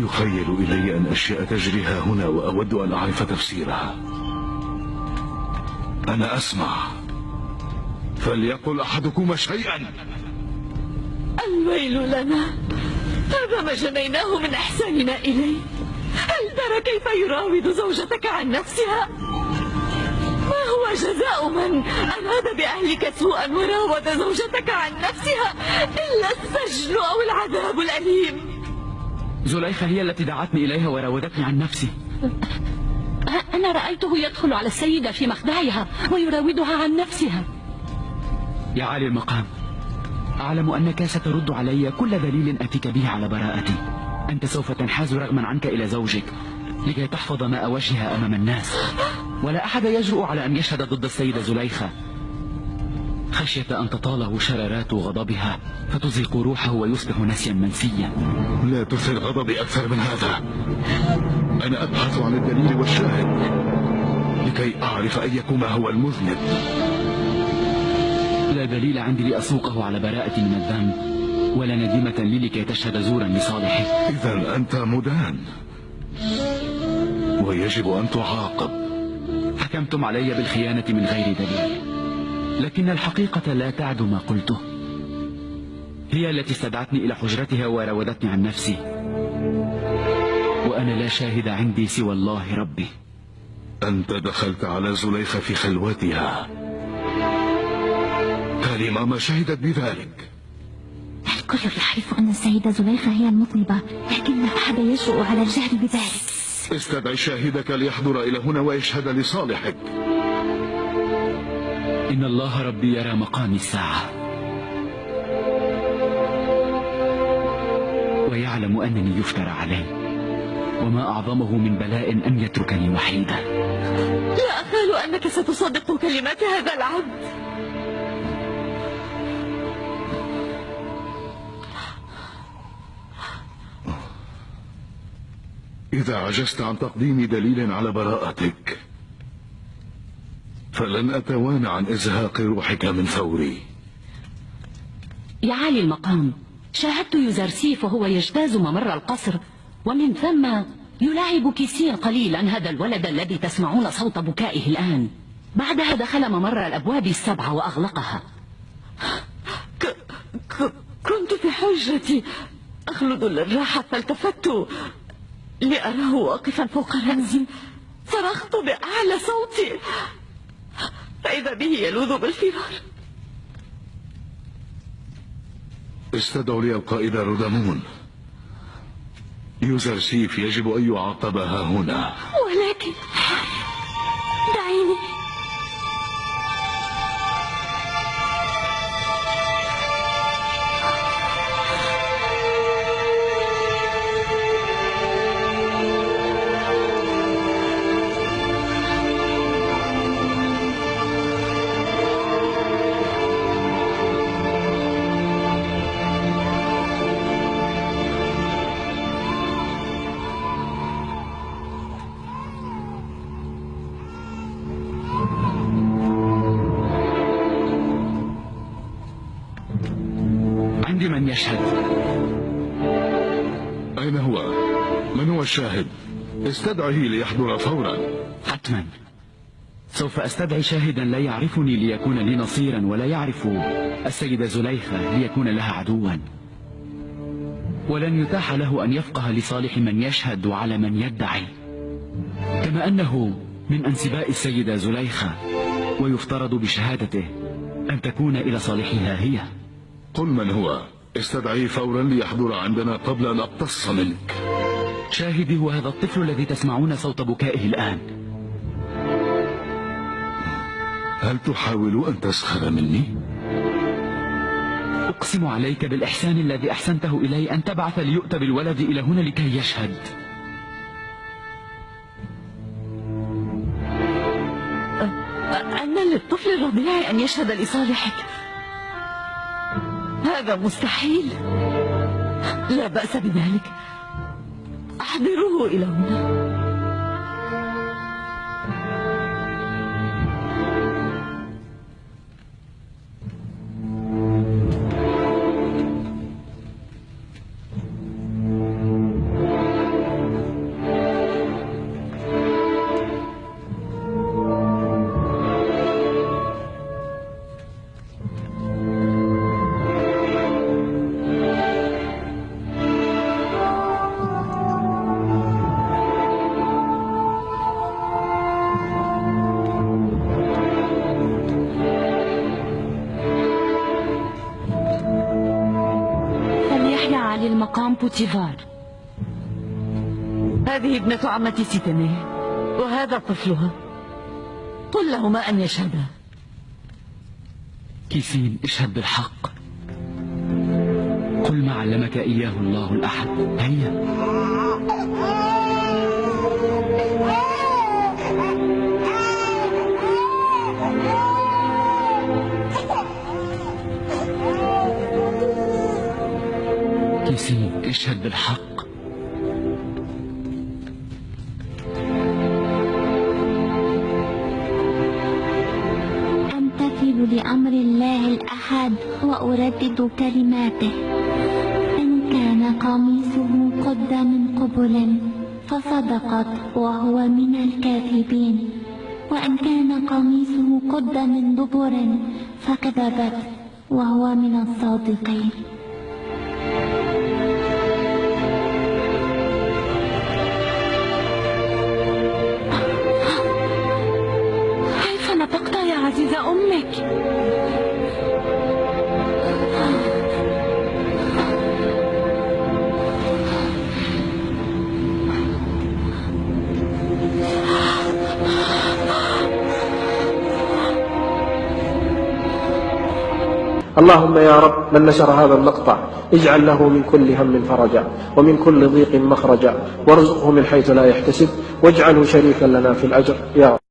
يخيل إلي أن أشياء تجري ها هنا وأود أن أعرف تفسيرها. أنا أسمع، فليقل أحدكما شيئا. الويل لنا، هذا ما جنيناه من إحساننا إليه. هل ترى كيف يراود زوجتك عن نفسها؟ ما هو جزاء من أراد بأهلك سوءا وراود زوجتك عن نفسها إلا السجن أو العذاب الأليم؟ زليخة هي التي دعتني إليها وراودتني عن نفسي. أنا رأيته يدخل على السيدة في مخدعها ويراودها عن نفسها. يا عالي المقام، أعلم أنك سترد علي كل دليل أتيك به على براءتي. أنت سوف تنحاز رغما عنك إلى زوجك لكي تحفظ ماء وجهها أمام الناس، ولا أحد يجرؤ على أن يشهد ضد السيدة زليخة خشية أن تطاله شرارات غضبها فتزهق روحه ويصبح نسيا منسيا. لا تثير غضبي أكثر من هذا. أنا أبحث عن الدليل والشاهد لكي أعرف أيكما هو المذنب. لا دليل عندي لأسوقه على براءتي من الذنب، ولا نديمة لي لكي تشهد زورا لصالحك. إذا أنت مدان ويجب أن تعاقب. حكمتم علي بالخيانة من غير دليل، لكن الحقيقة لا تعد ما قلته. هي التي استدعتني إلى حجرتها وراودتني عن نفسي، وأنا لا شاهد عندي سوى الله ربي. أنت دخلت على زليخة في خلوتها، كلمة ما شهدت بذلك. الكل يعرف أن السيدة زليخة هي المذنبة، لكن لا أحد يجرؤ على الجهل بذلك. استدعي شاهدك ليحضر إلى هنا ويشهد لصالحك. إن الله ربي يرى مقام الساعة، ويعلم أنني يفترى علي، وما أعظمه من بلاء أن يتركني وحيدا. لا أخال أنك ستصدق كلمات هذا العبد. إذا عجزت عن تقديم دليل على براءتك فلن أتوانى عن إزهاق روحك من فوري. يا عالي المقام، شاهدت يوزرسيف وهو يجتاز ممر القصر، ومن ثم يلاعب كيسين قليلا هذا الولد الذي تسمعون صوت بكائه الآن. بعدها دخل ممر الأبواب السبعة وأغلقها. كنت في حجرتي أخلد للراحة، فالتفت لأراه واقفا فوق رأسي. صرخت بأعلى صوتي فإذا به يلوذ بالفرار. استدعوا لي القائد رودامون. يوزرسيف يجب أن يعاقبها هنا. ولكن دعيني. عندي من يشهد. أين هو؟ من هو الشاهد؟ استدعه ليحضر فورا. حتما سوف أستدعي شاهدا لا يعرفني ليكون لي نصيرا، ولا يعرف السيدة زليخة ليكون لها عدوا، ولن يتاح له أن يفقه لصالح من يشهد وعلى من يدعي، كما أنه من أنسباء السيدة زليخة ويفترض بشهادته أن تكون إلى صالحها هي. قل من هو، استدعيه فورا ليحضر عندنا قبل أن أقتص منك. شاهدي هو هذا الطفل الذي تسمعون صوت بكائه الآن. هل تحاول أن تسخر مني؟ أقسم عليك بالإحسان الذي أحسنته إلي أن تبعث ليؤتى بالولد إلى هنا لكي يشهد. أن للطفل الرضيع أن يشهد لصالحك؟ هذا مستحيل. لا بأس بذلك، أحضروه إلى هنا. عالي المقام بوتيفار. هذه ابنة عمتي سيتنيه، وهذا طفلها. قل لهما أن يشهدا. كيسين، اشهد بالحق. قل ما علمك إياه الله الأحد. هيا. كيسين، اشهد بالحق. أمتثل لأمر الله الأحد وأردد كلماته. إن كان قميصه قد من قبل فصدقت وهو من الكاذبين، وإن كان قميصه قد من دبر فكذبت وهو من الصادقين. كيف نطقت يا عزيز أمك؟ اللهم يا رب، من نشر هذا المقطع اجعل له من كل هم فرجا ومن كل ضيق مخرجا، وارزقه من حيث لا يحتسب، واجعله شريكا لنا في الأجر يا رب.